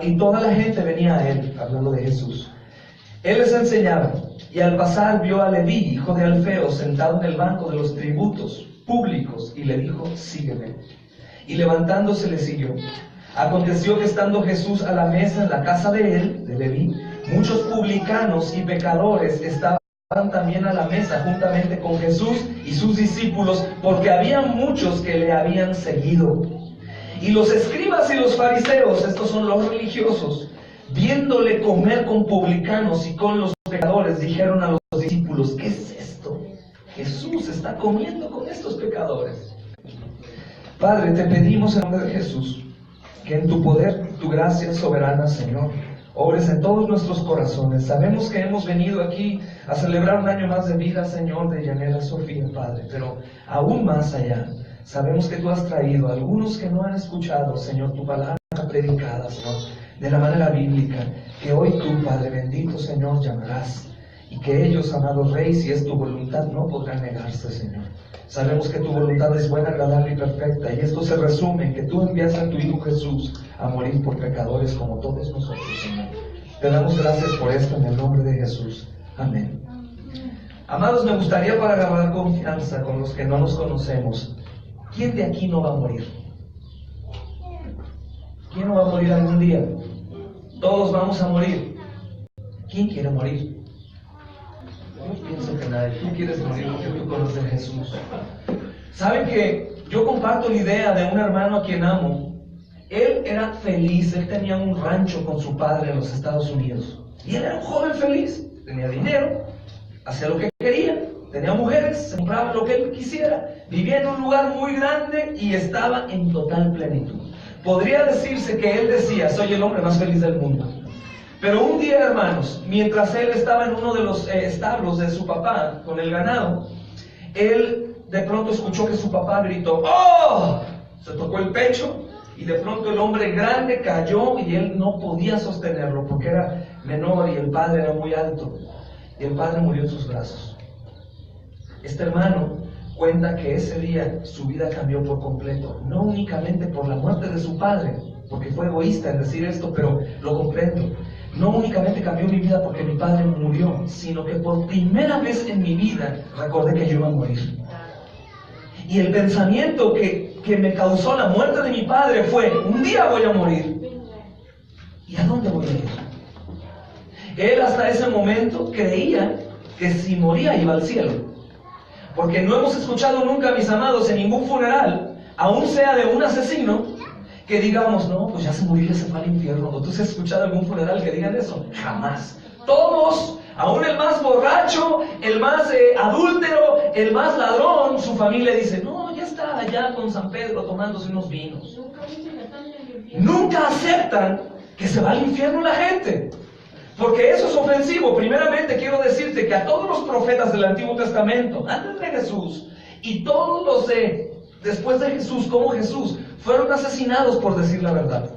y toda la gente venía a él, hablando de Jesús. Él les enseñaba, y al pasar vio a Leví, hijo de Alfeo, sentado en el banco de los tributos públicos, y le dijo: sígueme. Y levantándose le siguió. Aconteció que estando Jesús a la mesa en la casa de él, de Leví, muchos publicanos y pecadores estaban también a la mesa juntamente con Jesús y sus discípulos, porque había muchos que le habían seguido. Y los escribas y los fariseos, estos son los religiosos, viéndole comer con publicanos y con los pecadores, dijeron a los discípulos: ¿qué es esto? Jesús está comiendo con estos pecadores. Padre, te pedimos en nombre de Jesús que en tu poder, tu gracia soberana, Señor, obres en todos nuestros corazones. Sabemos que hemos venido aquí a celebrar un año más de vida, Señor, de Yanela Sofía, Padre, pero aún más allá, sabemos que tú has traído a algunos que no han escuchado, Señor, tu palabra predicada, Señor, de la manera bíblica, que hoy tú, Padre bendito, Señor, llamarás, y que ellos, amado Rey, si es tu voluntad, no podrán negarse, Señor. Sabemos que tu voluntad es buena, agradable y perfecta, y esto se resume en que tú envías a tu Hijo Jesús a morir por pecadores como todos nosotros, Señor. Te damos gracias por esto en el nombre de Jesús. Amén. Amados, me gustaría, para agarrar confianza con los que no nos conocemos, ¿quién de aquí no va a morir? ¿Quién no va a morir algún día? Todos vamos a morir. ¿Quién quiere morir? Yo pienso que nadie. Tú quieres morir porque tú conoces a Jesús. ¿Saben que yo comparto la idea de un hermano a quien amo? Él era feliz, él tenía un rancho con su padre en los Estados Unidos. Y él era un joven feliz, tenía dinero, hacía lo que quería, tenía mujeres, se compraba lo que él quisiera, vivía en un lugar muy grande y estaba en total plenitud. Podría decirse que él decía: soy el hombre más feliz del mundo. Pero un día, hermanos, mientras él estaba en uno de los establos de su papá, con el ganado, él de pronto escuchó que su papá gritó: ¡oh! Se tocó el pecho y de pronto el hombre grande cayó y él no podía sostenerlo porque era menor y el padre era muy alto. Y el padre murió en sus brazos. Este hermano cuenta que ese día su vida cambió por completo, no únicamente por la muerte de su padre, porque fue egoísta en decir esto, pero lo comprendo. No únicamente cambió mi vida porque mi padre murió, sino que por primera vez en mi vida recordé que yo iba a morir. Y el pensamiento que me causó la muerte de mi padre fue: un día voy a morir. ¿Y a dónde voy a ir? Él hasta ese momento creía que si moría iba al cielo. Porque no hemos escuchado nunca, mis amados, en ningún funeral, aún sea de un asesino, que digamos: no, pues ya se murió y se fue al infierno. ¿O tú has escuchado algún funeral que digan eso? Jamás. Todos, aún el más borracho, el más adúltero, el más ladrón, su familia dice: no, ya está allá con San Pedro tomándose unos vinos. Nunca aceptan que se va al infierno la gente. Porque eso es ofensivo. Primeramente quiero decirte que a todos los profetas del Antiguo Testamento, antes de Jesús, y todos los después de Jesús, como Jesús, fueron asesinados por decir la verdad.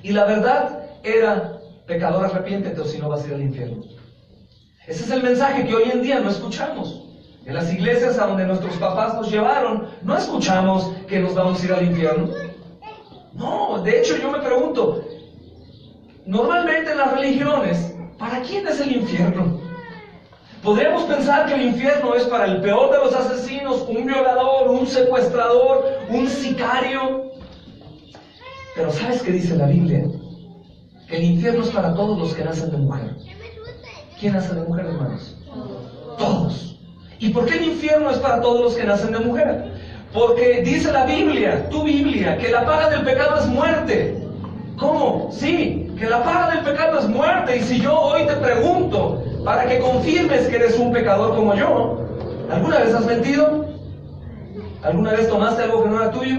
Y la verdad era: pecador, arrepiéntete o si no vas a ir al infierno. Ese es el mensaje que hoy en día no escuchamos. En las iglesias a donde nuestros papás nos llevaron, no escuchamos que nos vamos a ir al infierno. No, de hecho yo me pregunto, normalmente en las religiones, ¿para quién es el infierno? Podríamos pensar que el infierno es para el peor de los asesinos, un violador, un secuestrador, un sicario. Pero ¿sabes qué dice la Biblia? Que el infierno es para todos los que nacen de mujer. ¿Quién nace de mujer, hermanos? Todos. ¿Y por qué el infierno es para todos los que nacen de mujer? Porque dice la Biblia, tu Biblia, que la paga del pecado es muerte. ¿Cómo? Sí, que la paga del pecado es muerte. Y si yo hoy te pregunto, para que confirmes que eres un pecador como yo, ¿alguna vez has mentido? ¿Alguna vez tomaste algo que no era tuyo?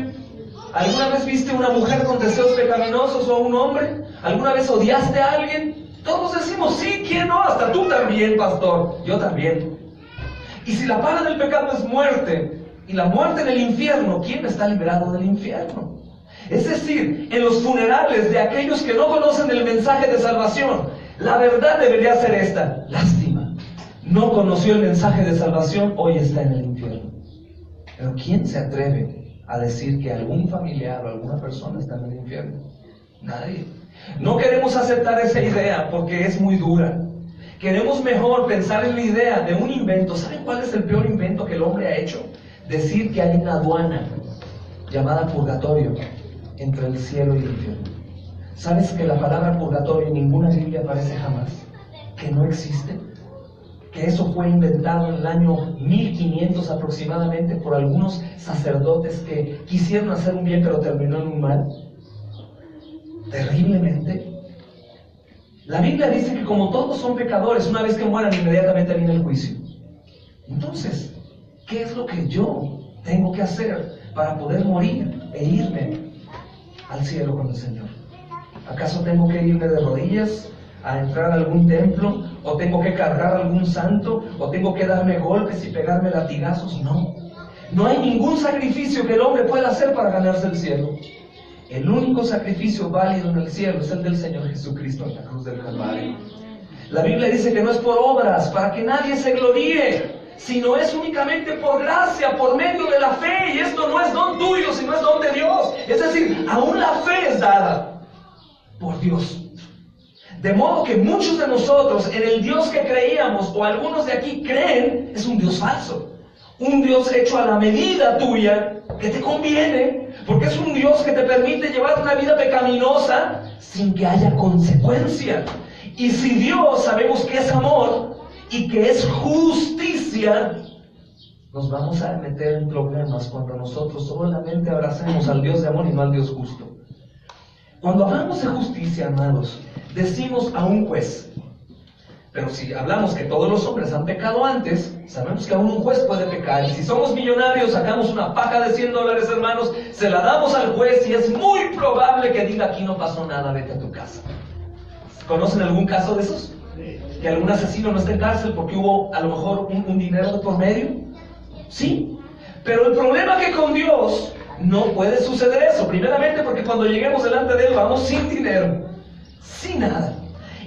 ¿Alguna vez viste una mujer con deseos pecaminosos o a un hombre? ¿Alguna vez odiaste a alguien? Todos decimos sí, ¿quién no? Hasta tú también, pastor. Yo también. Y si la paga del pecado es muerte, y la muerte en el infierno, ¿quién está liberado del infierno? Es decir, en los funerales de aquellos que no conocen el mensaje de salvación, la verdad debería ser esta: lástima, no conoció el mensaje de salvación, hoy está en el infierno. Pero ¿quién se atreve a decir que algún familiar o alguna persona está en el infierno? Nadie. No que queremos aceptar esa idea porque es muy dura. Queremos mejor pensar en la idea de un invento. ¿Saben cuál es el peor invento que el hombre ha hecho? Decir que hay una aduana llamada purgatorio entre el cielo y el infierno. ¿Sabes que la palabra purgatorio en ninguna Biblia aparece jamás? Que no existe. Que eso fue inventado en el año 1500 aproximadamente por algunos sacerdotes que quisieron hacer un bien pero terminó en un mal. Terriblemente. La Biblia dice que como todos son pecadores, una vez que mueran inmediatamente viene el juicio. Entonces, ¿qué es lo que yo tengo que hacer para poder morir e irme al cielo con el Señor? ¿Acaso tengo que irme de rodillas a entrar a algún templo? ¿O tengo que cargar a algún santo? ¿O tengo que darme golpes y pegarme latigazos? No. No hay ningún sacrificio que el hombre pueda hacer para ganarse el cielo. El único sacrificio válido en el cielo es el del Señor Jesucristo en la cruz del Calvario. La Biblia dice que no es por obras, para que nadie se gloríe, sino es únicamente por gracia, por medio de la fe. Y esto no es don tuyo, sino es don de Dios. Es decir, aún la fe es dada por Dios. De modo que muchos de nosotros en el Dios que creíamos, o algunos de aquí creen, es un Dios falso. Un Dios hecho a la medida tuya, que te conviene, porque es un Dios que te permite llevar una vida pecaminosa sin que haya consecuencia. Y si Dios sabemos que es amor y que es justicia, nos vamos a meter en problemas cuando nosotros solamente abracemos al Dios de amor y no al Dios justo. Cuando hablamos de justicia, hermanos, decimos a un juez. Pero si hablamos que todos los hombres han pecado antes, sabemos que aún un juez puede pecar. Y si somos millonarios, sacamos una paja de $100, hermanos, se la damos al juez y es muy probable que diga: aquí no pasó nada, vete a tu casa. ¿Conocen algún caso de esos? Que algún asesino no esté en cárcel porque hubo a lo mejor un dinero de por medio. Sí, pero el problema es que con Dios no puede suceder eso. Primeramente porque cuando lleguemos delante de Él vamos sin dinero, sin nada.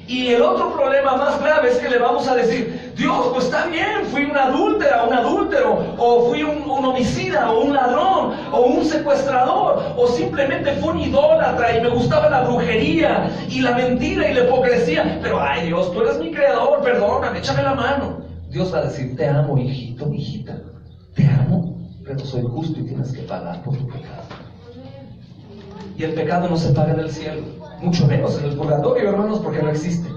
Y el otro problema más grave es que le vamos a decir: Dios, pues está bien, fui una adúltera, un adúltero, o fui un homicida, o un ladrón, o un secuestrador, o simplemente fui un idólatra y me gustaba la brujería y la mentira y la hipocresía. Pero ay Dios, tú eres mi creador, perdóname, échame la mano. Dios va a decir: te amo, hijito, hijita, te amo, pero soy justo y tienes que pagar por tu pecado. Y el pecado no se paga en el cielo, mucho menos en el purgatorio, hermanos, porque no existe.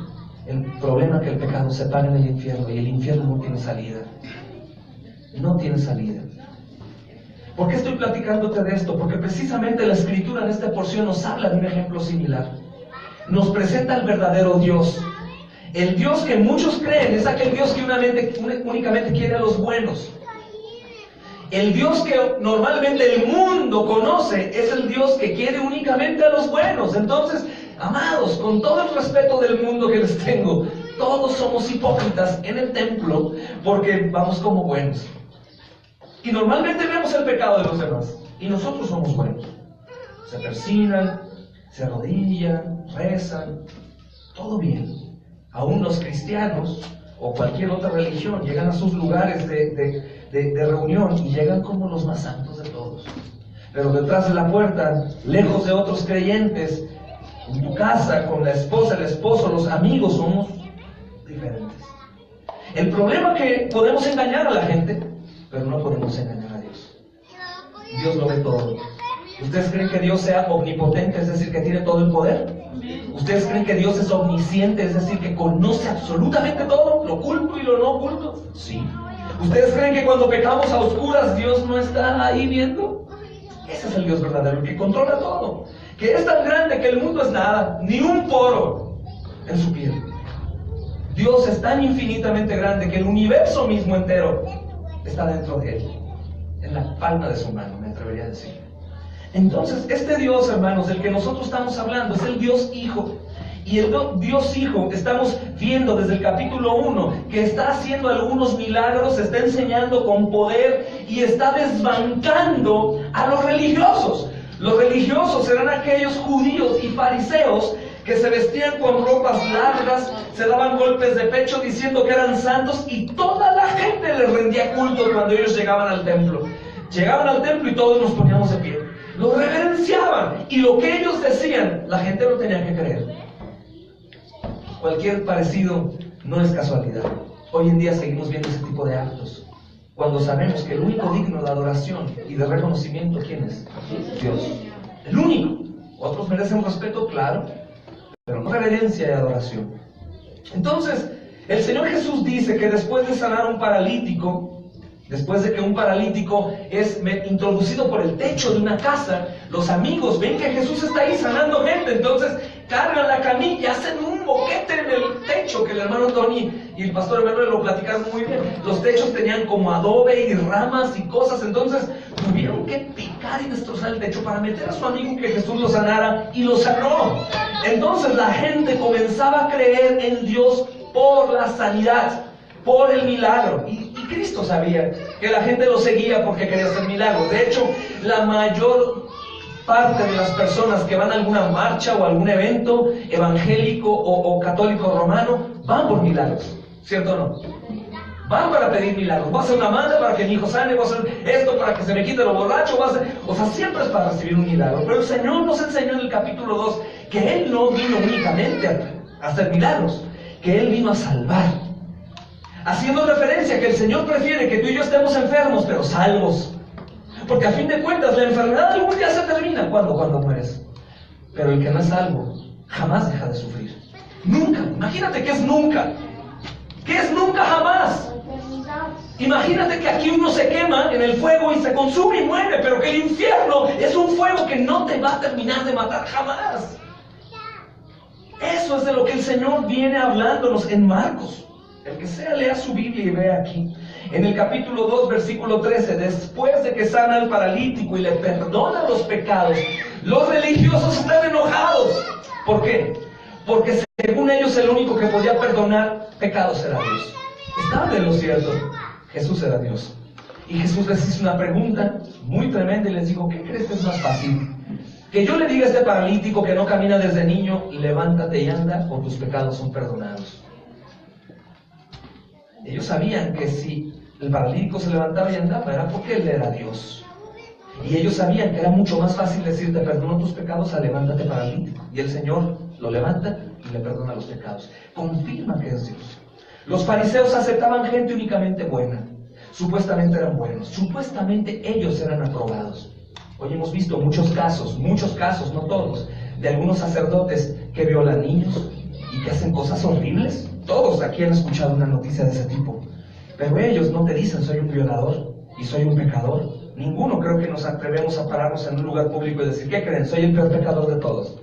El problema es que el pecado se paga en el infierno, y el infierno no tiene salida. No tiene salida. ¿Por qué estoy platicándote de esto? Porque precisamente la Escritura en esta porción nos habla de un ejemplo similar. Nos presenta al verdadero Dios. El Dios que muchos creen es aquel Dios que únicamente quiere a los buenos. El Dios que normalmente el mundo conoce es el Dios que quiere únicamente a los buenos. Entonces, amados, con todo el respeto del mundo que les tengo, todos somos hipócritas en el templo porque vamos como buenos. Y normalmente vemos el pecado de los demás y nosotros somos buenos. Se persignan, se arrodillan, rezan, todo bien. Aún los cristianos o cualquier otra religión llegan a sus lugares de reunión y llegan como los más santos de todos. Pero detrás de la puerta, lejos de otros creyentes, en tu casa, con la esposa, el esposo, los amigos, somos diferentes. El problema es que podemos engañar a la gente, pero no podemos engañar a Dios. Dios lo ve todo. ¿Ustedes creen que Dios sea omnipotente, es decir, que tiene todo el poder? ¿Ustedes creen que Dios es omnisciente, es decir, que conoce absolutamente todo, lo oculto y lo no oculto? Sí. ¿Ustedes creen que cuando pecamos a oscuras Dios no está ahí viendo? Ese es el Dios verdadero, el que controla todo. Que es tan grande que el mundo es nada, ni un poro en su piel. Dios es tan infinitamente grande que el universo mismo entero está dentro de Él, en la palma de su mano, me atrevería a decir. Entonces, este Dios, hermanos, del que nosotros estamos hablando, es el Dios Hijo. Y el Dios Hijo, estamos viendo desde el capítulo 1, que está haciendo algunos milagros, está enseñando con poder y está desbancando a los religiosos. Los religiosos eran aquellos judíos y fariseos que se vestían con ropas largas, se daban golpes de pecho diciendo que eran santos, y toda la gente les rendía culto cuando ellos llegaban al templo. Llegaban al templo y todos nos poníamos de pie. Los reverenciaban, y lo que ellos decían, la gente lo tenía que creer. Cualquier parecido no es casualidad. Hoy en día seguimos viendo ese tipo de actos, cuando sabemos que el único digno de adoración y de reconocimiento, ¿quién es? Dios. El único. Otros merecen respeto, claro, pero no reverencia y adoración. Entonces, el Señor Jesús dice que después de sanar a un paralítico, después de que un paralítico es introducido por el techo de una casa, los amigos ven que Jesús está ahí sanando gente, entonces cargan la camilla, hacen un boquete en el techo, que el hermano Tony y el pastor Emanuel lo platicaron muy bien. Los techos tenían como adobe y ramas y cosas, entonces tuvieron que picar y destrozar el techo para meter a su amigo que Jesús lo sanara, y lo sanó. Entonces la gente comenzaba a creer en Dios por la sanidad, por el milagro. Y Cristo sabía que la gente lo seguía porque quería hacer milagros. De hecho, la mayor parte de las personas que van a alguna marcha o algún evento evangélico o católico romano van por milagros, ¿cierto o no? Van para pedir milagros. Voy a hacer una manda para que mi hijo sane, voy a hacer esto para que se me quite lo borracho, o sea, siempre es para recibir un milagro. Pero el Señor nos enseñó en el capítulo 2 que Él no vino únicamente a hacer milagros, que Él vino a salvar, haciendo referencia a que el Señor prefiere que tú y yo estemos enfermos pero salvos, porque a fin de cuentas la enfermedad algún día se termina. Cuando mueres. Pero el que no es salvo jamás deja de sufrir, nunca. Imagínate que es nunca, que es nunca jamás. Imagínate que aquí uno se quema en el fuego y se consume y muere, pero que el infierno es un fuego que no te va a terminar de matar jamás. Eso es de lo que el Señor viene hablándonos en Marcos. El que sea, lea su Biblia y vea aquí. En el capítulo 2, versículo 13, después de que sana al paralítico y le perdona los pecados, los religiosos están enojados. ¿Por qué? Porque según ellos el único que podía perdonar pecados era Dios. Estaban en lo cierto. Jesús era Dios. Y Jesús les hizo una pregunta muy tremenda y les dijo: ¿qué crees que es más fácil? Que yo le diga a este paralítico que no camina desde niño, levántate y anda, o tus pecados son perdonados. Ellos sabían que si el paralítico se levantaba y andaba era porque Él era Dios. Y ellos sabían que era mucho más fácil decir: te perdono tus pecados, a levántate paralítico. Y el Señor lo levanta y le perdona los pecados. Confirma que es Dios. Los fariseos aceptaban gente únicamente buena. Supuestamente eran buenos. Supuestamente ellos eran aprobados. Hoy hemos visto muchos casos, no todos, de algunos sacerdotes que violan niños y que hacen cosas horribles. Todos aquí han escuchado una noticia de ese tipo. Pero ellos no te dicen: soy un violador y soy un pecador. Ninguno creo que nos atrevemos a pararnos en un lugar público y decir: ¿qué creen? Soy el peor pecador de todos.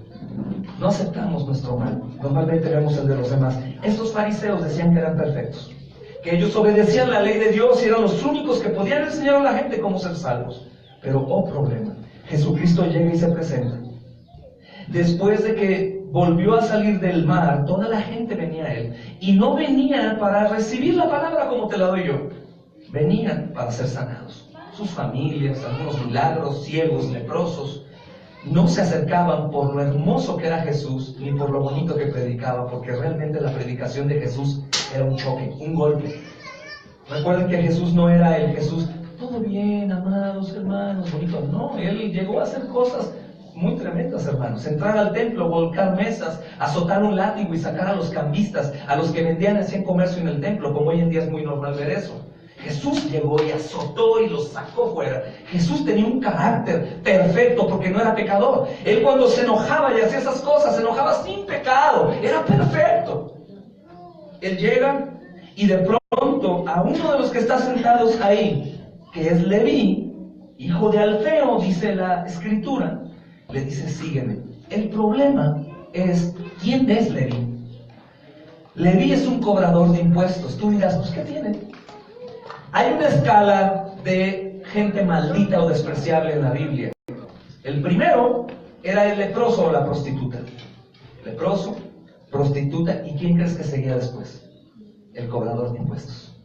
No aceptamos nuestro mal. Normalmente vemos el de los demás. Estos fariseos decían que eran perfectos, que ellos obedecían la ley de Dios y eran los únicos que podían enseñar a la gente cómo ser salvos. Pero, oh problema, Jesucristo llega y se presenta. Después de que volvió a salir del mar, toda la gente venía a Él. Y no venían para recibir la palabra como te la doy yo. Venían para ser sanados. Sus familias, algunos milagros, ciegos, leprosos. No se acercaban por lo hermoso que era Jesús, ni por lo bonito que predicaba, porque realmente la predicación de Jesús era un choque, un golpe. Recuerden que Jesús no era el Jesús: todo bien, amados hermanos, bonito. No, Él llegó a hacer cosas muy tremendas, hermanos. Entrar al templo, volcar mesas, azotar un látigo y sacar a los cambistas, a los que vendían y hacían comercio en el templo, como hoy en día es muy normal ver eso. Jesús llegó y azotó y los sacó fuera. Jesús tenía un carácter perfecto porque no era pecador. Él, cuando se enojaba y hacía esas cosas, se enojaba sin pecado. Era perfecto. Él llega y de pronto a uno de los que está sentados ahí, que es Leví, hijo de Alfeo, dice la Escritura, le dice: sígueme. El problema es: ¿quién es Leví? Leví es un cobrador de impuestos. Tú dirás: pues ¿qué tiene? Hay una escala de gente maldita o despreciable en la Biblia. El primero era el leproso o la prostituta. Leproso, prostituta, ¿y quién crees que seguía después? El cobrador de impuestos.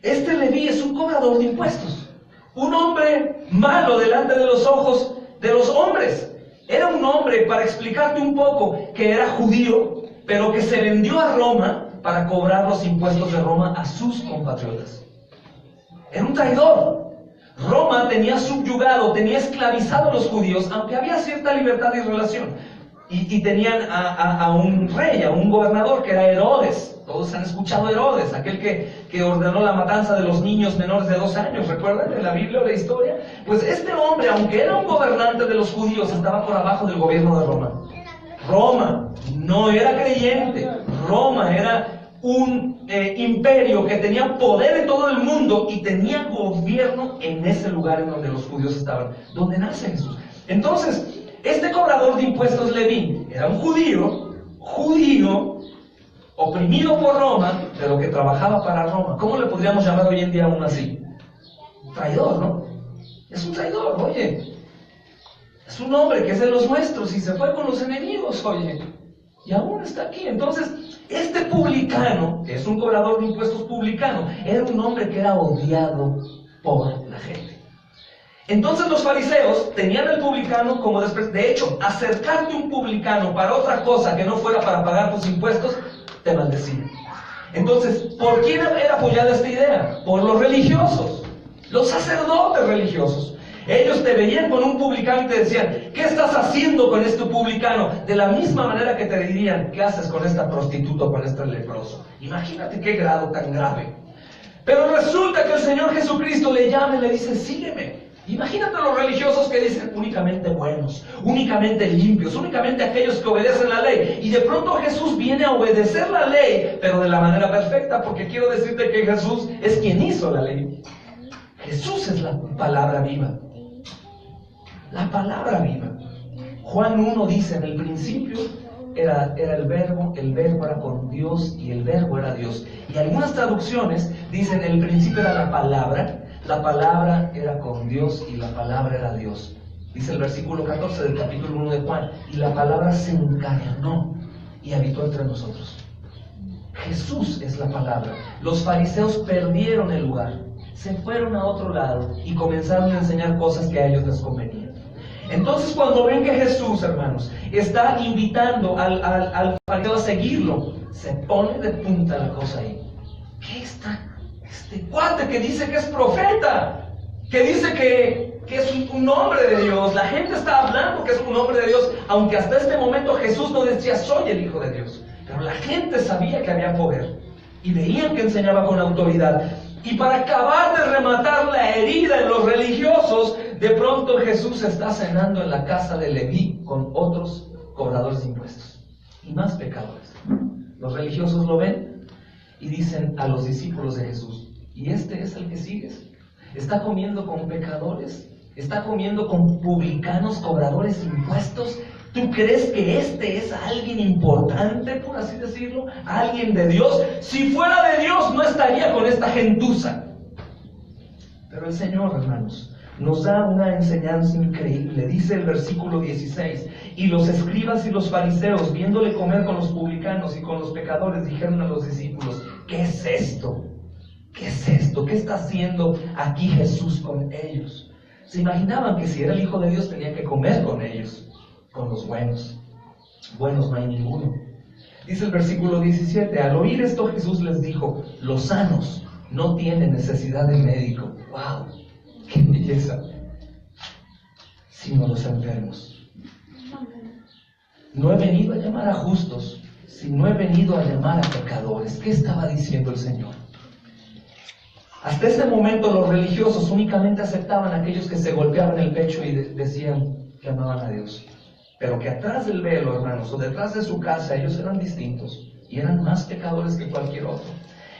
Este Leví es un cobrador de impuestos, un hombre malo delante de los ojos de los hombres. Era un hombre, para explicarte un poco, que era judío, pero que se vendió a Roma para cobrar los impuestos de Roma a sus compatriotas. Era un traidor. Roma tenía subyugado, tenía esclavizado a los judíos, aunque había cierta libertad y relación. Y tenían a un rey, a un gobernador que era Herodes. Todos han escuchado a Herodes, aquel que ordenó la matanza de los niños menores de 2 años. ¿Recuerdan en la Biblia o la historia? Pues este hombre, aunque era un gobernante de los judíos, estaba por abajo del gobierno de Roma. Roma no era creyente. Roma era un imperio que tenía poder en todo el mundo y tenía gobierno en ese lugar en donde los judíos estaban, donde nace Jesús. Entonces, este cobrador de impuestos Leví era un judío, oprimido por Roma, pero que trabajaba para Roma. ¿Cómo le podríamos llamar hoy en día aún así? Traidor, ¿no? Es un traidor, oye. Es un hombre que es de los nuestros y se fue con los enemigos, oye. Y aún está aquí. Entonces, este publicano, que es un cobrador de impuestos publicano, era un hombre que era odiado por la gente. Entonces los fariseos tenían al publicano como desprecio. De hecho, acercarte a un publicano para otra cosa que no fuera para pagar tus impuestos, te maldecían. Entonces, ¿por quién era apoyada esta idea? Por los religiosos, los sacerdotes religiosos. Ellos te veían con un publicano y te decían, ¿qué estás haciendo con este publicano? De la misma manera que te dirían, ¿qué haces con esta prostituta o con este leproso? Imagínate qué grado tan grave. Pero resulta que el Señor Jesucristo le llama y le dice, sígueme. Imagínate a los religiosos que dicen únicamente buenos, únicamente limpios, únicamente aquellos que obedecen la ley. Y de pronto Jesús viene a obedecer la ley, pero de la manera perfecta, porque quiero decirte que Jesús es quien hizo la ley. Jesús es la palabra viva. La palabra viva. Juan 1 dice, en el principio era el verbo era con Dios y el verbo era Dios. Y algunas traducciones dicen, el principio era la palabra era con Dios y la palabra era Dios. Dice el versículo 14 del capítulo 1 de Juan, y la palabra se encarnó y habitó entre nosotros. Jesús es la palabra. Los fariseos perdieron el lugar, se fueron a otro lado y comenzaron a enseñar cosas que a ellos les convenían. Entonces cuando ven que Jesús, hermanos, está invitando al fariseo a seguirlo, se pone de punta la cosa ahí. ¿Qué está? Este cuate que dice que es profeta, que dice que es un hombre de Dios. La gente está hablando que es un hombre de Dios, aunque hasta este momento Jesús no decía soy el Hijo de Dios. Pero la gente sabía que había poder y veían que enseñaba con autoridad. Y para acabar de rematar la herida en los religiosos, de pronto Jesús está cenando en la casa de Leví con otros cobradores de impuestos y más pecadores. Los religiosos lo ven y dicen a los discípulos de Jesús, ¿y este es el que sigues? ¿Está comiendo con pecadores? ¿Está comiendo con publicanos, cobradores de impuestos? ¿Tú crees que este es alguien importante, por así decirlo? ¿Alguien de Dios? Si fuera de Dios, no estaría con esta gentuza. Pero el Señor, hermanos, nos da una enseñanza increíble. Dice el versículo 16, y los escribas y los fariseos, viéndole comer con los publicanos y con los pecadores, dijeron a los discípulos, ¿qué es esto? ¿Qué es esto? ¿Qué está haciendo aquí Jesús con ellos? Se imaginaban que si era el Hijo de Dios tenía que comer con ellos, con los buenos. Buenos no hay ninguno. Dice el versículo 17, al oír esto Jesús les dijo, los sanos no tienen necesidad de médico. ¡Wow! ¡Qué belleza! Sino los enfermos. No he venido a llamar a justos, sino he venido a llamar a pecadores. ¿Qué estaba diciendo el Señor? Hasta ese momento los religiosos únicamente aceptaban a aquellos que se golpeaban el pecho y decían que amaban a Dios. Pero que atrás del velo, hermanos, o detrás de su casa, ellos eran distintos y eran más pecadores que cualquier otro.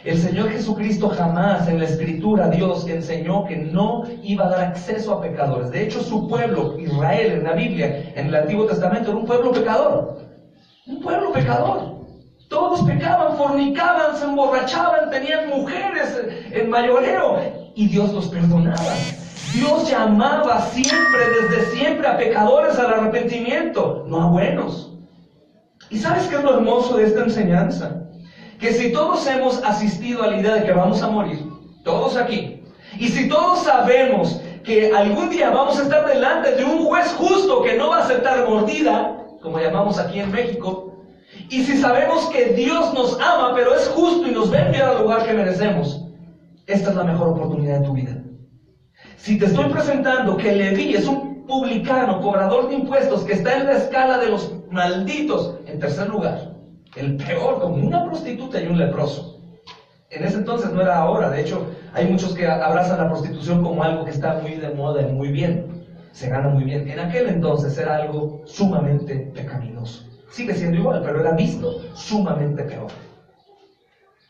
El Señor Jesucristo jamás en la Escritura, Dios enseñó que no iba a dar acceso a pecadores. De hecho, su pueblo, Israel, en la Biblia, en el Antiguo Testamento, era un pueblo pecador. Un pueblo pecador. Todos pecaban, fornicaban, se emborrachaban, tenían mujeres en mayoreo y Dios los perdonaba. Dios llamaba siempre, desde siempre, a pecadores al arrepentimiento, no a buenos. ¿Y sabes qué es lo hermoso de esta enseñanza? Que si todos hemos asistido a la idea de que vamos a morir, todos aquí, y si todos sabemos que algún día vamos a estar delante de un juez justo que no va a aceptar mordida, como llamamos aquí en México, y si sabemos que Dios nos ama, pero es justo y nos va a enviar al lugar que merecemos, esta es la mejor oportunidad de tu vida. Si te estoy presentando que Leví es un publicano, cobrador de impuestos, que está en la escala de los malditos, en tercer lugar. El peor, como una prostituta y un leproso. En ese entonces no era ahora. De hecho, hay muchos que abrazan la prostitución como algo que está muy de moda y muy bien. Se gana muy bien. En aquel entonces era algo sumamente pecaminoso. Sigue siendo igual, pero era visto sumamente peor.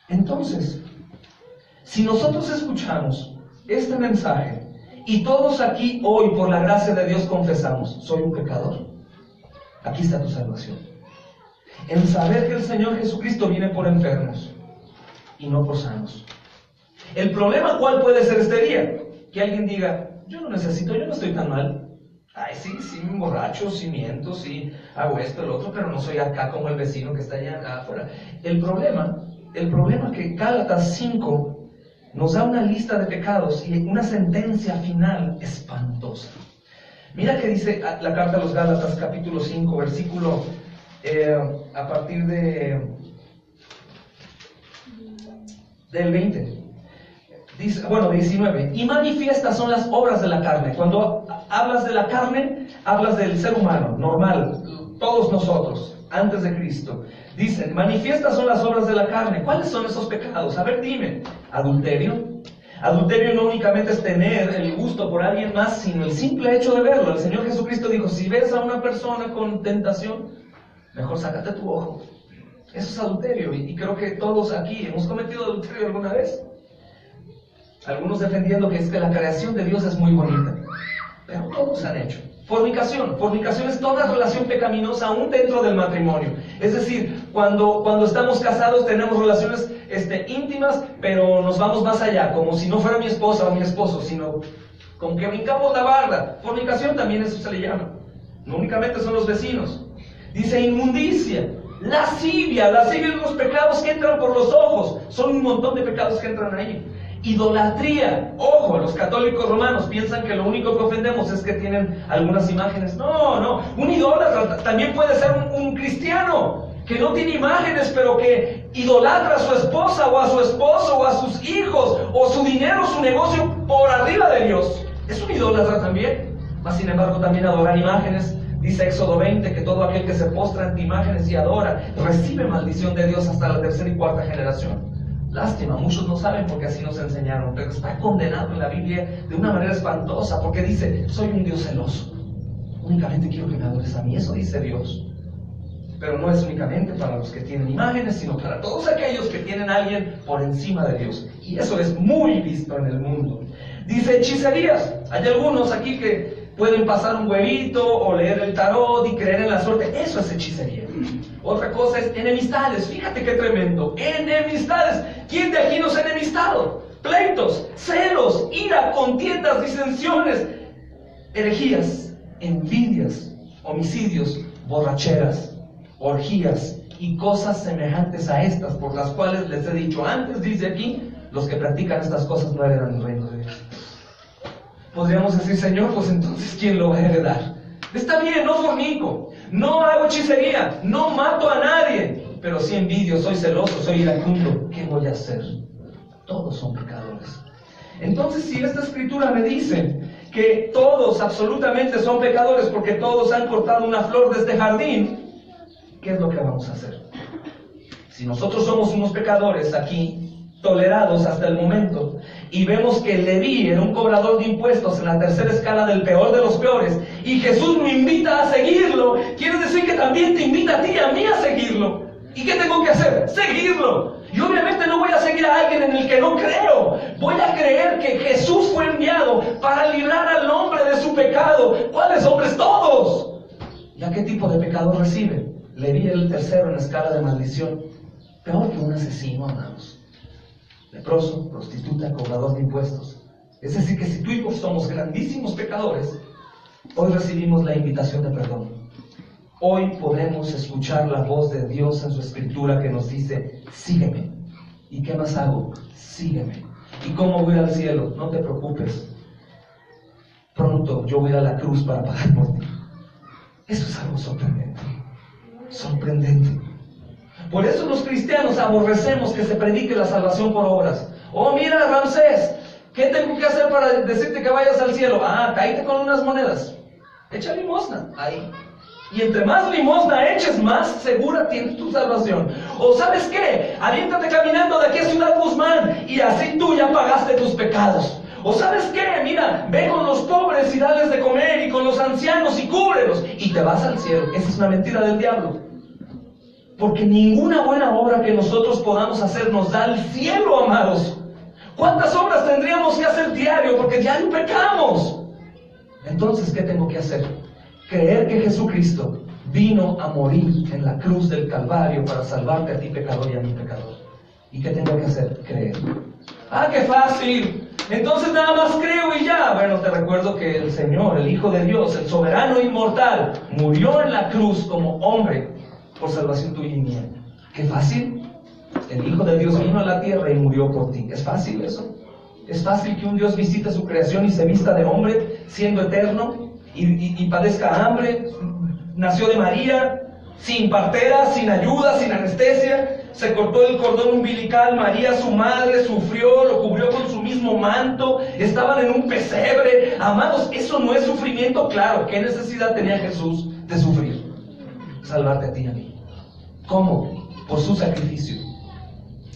Entonces, si nosotros escuchamos este mensaje y todos aquí hoy, por la gracia de Dios, confesamos: soy un pecador, aquí está tu salvación. En saber que el Señor Jesucristo viene por enfermos y no por sanos. El problema, ¿cuál puede ser este día? Que alguien diga: yo no necesito, yo no estoy tan mal. Ay, sí me emborracho, sí miento, sí hago esto, el otro, pero no soy acá como el vecino que está allá afuera. El problema que Gálatas 5 nos da una lista de pecados y una sentencia final espantosa. Mira que dice la carta a los Gálatas, capítulo 5, versículo a partir del 20. Dice, 19. Y manifiestas son las obras de la carne. Cuando hablas de la carne, hablas del ser humano, normal, todos nosotros, antes de Cristo. Dice, manifiestas son las obras de la carne. ¿Cuáles son esos pecados? A ver, dime. Adulterio. Adulterio no únicamente es tener el gusto por alguien más, sino el simple hecho de verlo. El Señor Jesucristo dijo: si ves a una persona con tentación, mejor sácate tu ojo. Eso es adulterio. Y creo que todos aquí hemos cometido adulterio alguna vez. Algunos defendiendo que es que la creación de Dios es muy bonita, pero todos han hecho. Fornicación es toda relación pecaminosa aún dentro del matrimonio. Es decir, cuando estamos casados tenemos relaciones íntimas, pero nos vamos más allá, como si no fuera mi esposa o mi esposo, sino como que brincamos la barda. Fornicación también, eso se le llama. No únicamente son los vecinos. Dice inmundicia, lascivia es los pecados que entran por los ojos. Son un montón de pecados que entran ahí. Idolatría. Ojo, los católicos romanos piensan que lo único que ofendemos es que tienen algunas imágenes. No. Un idólatra también puede ser un cristiano que no tiene imágenes, pero que idolatra a su esposa o a su esposo o a sus hijos o su dinero, su negocio por arriba de Dios. Es un idólatra también. Mas sin embargo también adorar imágenes. Dice Éxodo 20 que todo aquel que se postra ante imágenes y adora recibe maldición de Dios hasta la tercera y cuarta generación. Lástima, muchos no saben porque así nos enseñaron, pero está condenado en la Biblia de una manera espantosa, porque dice: soy un Dios celoso, únicamente quiero que me adores a mí. Eso dice Dios. Pero no es únicamente para los que tienen imágenes, sino para todos aquellos que tienen a alguien por encima de Dios. Y eso es muy visto en el mundo. Dice hechicerías. Hay algunos aquí que pueden pasar un huevito o leer el tarot y creer en la suerte. Eso es hechicería. Otra cosa es enemistades. Fíjate qué tremendo. Enemistades. ¿Quién de aquí no se ha enemistado? Pleitos, celos, ira, contiendas, disensiones, herejías, envidias, homicidios, borracheras, orgías y cosas semejantes a estas, por las cuales les he dicho antes, dice aquí, los que practican estas cosas no heredan el reino de Dios. Podríamos decir: Señor, pues entonces ¿quién lo va a heredar? Está bien, no fornico, no hago hechicería, no mato a nadie, pero sí envidio, soy celoso, soy iracundo. ¿Qué voy a hacer? Todos son pecadores. Entonces, si esta escritura me dice que todos absolutamente son pecadores porque todos han cortado una flor de este jardín, ¿qué es lo que vamos a hacer? Si nosotros somos unos pecadores aquí, tolerados hasta el momento, y vemos que Leví era un cobrador de impuestos en la tercera escala del peor de los peores, y Jesús me invita a seguirlo, quiere decir que también te invita a ti y a mí a seguirlo. ¿Y qué tengo que hacer? Seguirlo. Y obviamente no voy a seguir a alguien en el que no creo. Voy a creer que Jesús fue enviado para librar al hombre de su pecado. ¿Cuáles hombres? Todos. ¿Y a qué tipo de pecado recibe? Leví el tercero en la escala de maldición. Peor que un asesino, amados. Leproso, prostituta, cobrador de impuestos. Es decir, que si tú y yo somos grandísimos pecadores, hoy recibimos la invitación de perdón. Hoy podemos escuchar la voz de Dios en su escritura que nos dice: sígueme. ¿Y qué más hago? Sígueme. ¿Y cómo voy al cielo? No te preocupes. Pronto yo voy a la cruz para pagar por ti. Eso es algo sorprendente. Sorprendente. Por eso los cristianos aborrecemos que se predique la salvación por obras. Oh, mira, Ramsés, ¿qué tengo que hacer para decirte que vayas al cielo? Cállate con unas monedas. Echa limosna ahí. Y entre más limosna eches, más segura tienes tu salvación. O ¿sabes qué? Aviéntate caminando de aquí a Ciudad Guzmán y así tú ya pagaste tus pecados. O ¿sabes qué? Mira, ve con los pobres y dales de comer, y con los ancianos y cúbrelos, y te vas al cielo. Esa es una mentira del diablo. Porque ninguna buena obra que nosotros podamos hacer nos da al cielo, amados. ¿Cuántas obras tendríamos que hacer diario? Porque diario pecamos. Entonces, ¿qué tengo que hacer? Creer que Jesucristo vino a morir en la cruz del Calvario para salvarte a ti, pecador, y a mí, pecador. ¿Y qué tengo que hacer? Creer. ¡Ah, qué fácil! Entonces nada más creo y ya. Bueno, te recuerdo que el Señor, el Hijo de Dios, el soberano inmortal, murió en la cruz como hombre por salvación tuya y mía. ¡Qué fácil! El Hijo de Dios vino a la tierra y murió por ti. ¿Es fácil eso? ¿Es fácil que un Dios visite su creación y se vista de hombre, siendo eterno, y padezca hambre? Nació de María, sin partera, sin ayuda, sin anestesia. Se cortó el cordón umbilical. María, su madre, sufrió, lo cubrió con su mismo manto. Estaban en un pesebre. Amados, ¿eso no es sufrimiento? Claro. ¿Qué necesidad tenía Jesús de sufrir? Salvarte a ti y a mí. ¿Cómo? Por su sacrificio.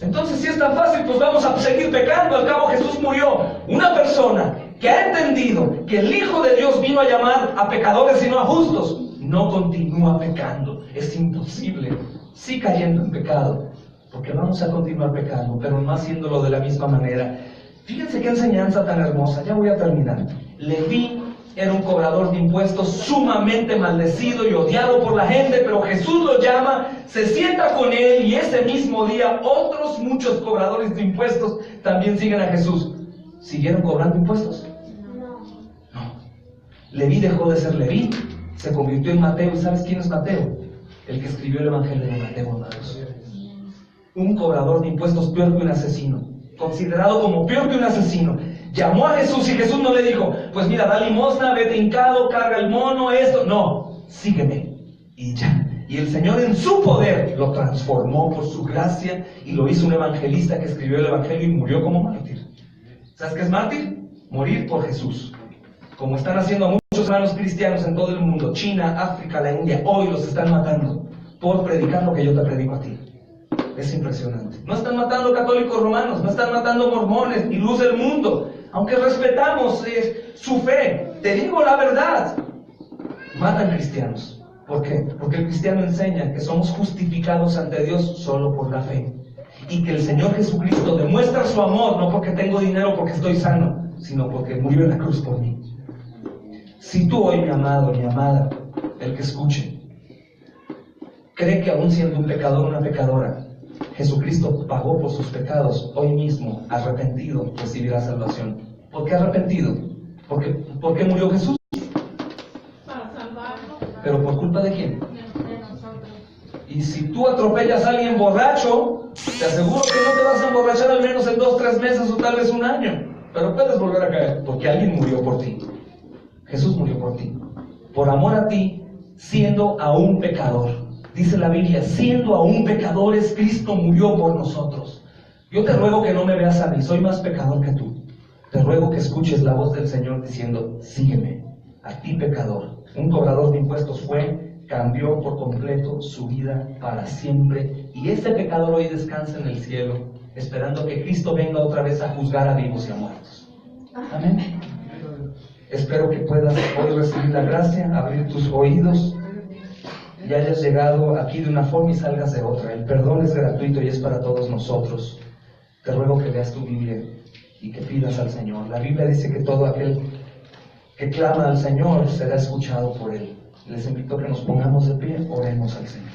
Entonces, si es tan fácil, pues vamos a seguir pecando. Al cabo, Jesús murió. Una persona que ha entendido que el Hijo de Dios vino a llamar a pecadores y no a justos, no continúa pecando. Es imposible. Sí, cayendo en pecado, porque vamos a continuar pecando, pero no haciéndolo de la misma manera. Fíjense qué enseñanza tan hermosa. Ya voy a terminar. Leví era un cobrador de impuestos sumamente maldecido y odiado por la gente, pero Jesús lo llama, se sienta con él, y ese mismo día otros muchos cobradores de impuestos también siguen a Jesús. ¿Siguieron cobrando impuestos? No. Leví dejó de ser Leví, se convirtió en Mateo. ¿Y sabes quién es Mateo? El que escribió el Evangelio de Mateo, amados. Un cobrador de impuestos peor que un asesino, considerado como peor que un asesino. Llamó a Jesús y Jesús no le dijo, pues mira, da limosna, vete hincado, carga el mono, esto. No, sígueme. Y ya. Y el Señor en su poder lo transformó por su gracia y lo hizo un evangelista que escribió el Evangelio y murió como mártir. ¿Sabes qué es mártir? Morir por Jesús. Como están haciendo muchos hermanos cristianos en todo el mundo, China, África, la India, hoy los están matando por predicar lo que yo te predico a ti. Es impresionante. No están matando católicos romanos, no están matando mormones ni luz del mundo, aunque respetamos su fe. Te digo la verdad, matan cristianos. ¿Por qué? Porque el cristiano enseña que somos justificados ante Dios solo por la fe, y que el Señor Jesucristo demuestra su amor no porque tengo dinero, porque estoy sano, sino porque murió en la cruz por mí. Si tú hoy, mi amado, mi amada, el que escuche, cree que aún siendo un pecador, una pecadora, Jesucristo pagó por sus pecados, hoy mismo, arrepentido, recibirá salvación. ¿Por qué arrepentido? ¿Por qué murió Jesús? Para salvarlo. ¿Pero por culpa de quién? De nosotros. Y si tú atropellas a alguien borracho, te aseguro que no te vas a emborrachar al menos en 2, 3 meses o tal vez un año. Pero puedes volver a caer, porque alguien murió por ti. Jesús murió por ti. Por amor a ti, siendo aún pecador. Dice la Biblia, siendo aún pecadores, Cristo murió por nosotros. Yo te ruego que no me veas a mí, soy más pecador que tú. Te ruego que escuches la voz del Señor diciendo, sígueme, a ti pecador. Un cobrador de impuestos fue, cambió por completo su vida para siempre. Y ese pecador hoy descansa en el cielo, esperando que Cristo venga otra vez a juzgar a vivos y a muertos. Amén. Espero que puedas hoy recibir la gracia, abrir tus oídos y hayas llegado aquí de una forma y salgas de otra. El perdón es gratuito y es para todos nosotros. Te ruego que leas tu Biblia y que pidas al Señor. La Biblia dice que todo aquel que clama al Señor será escuchado por Él. Les invito a que nos pongamos de pie, oremos al Señor.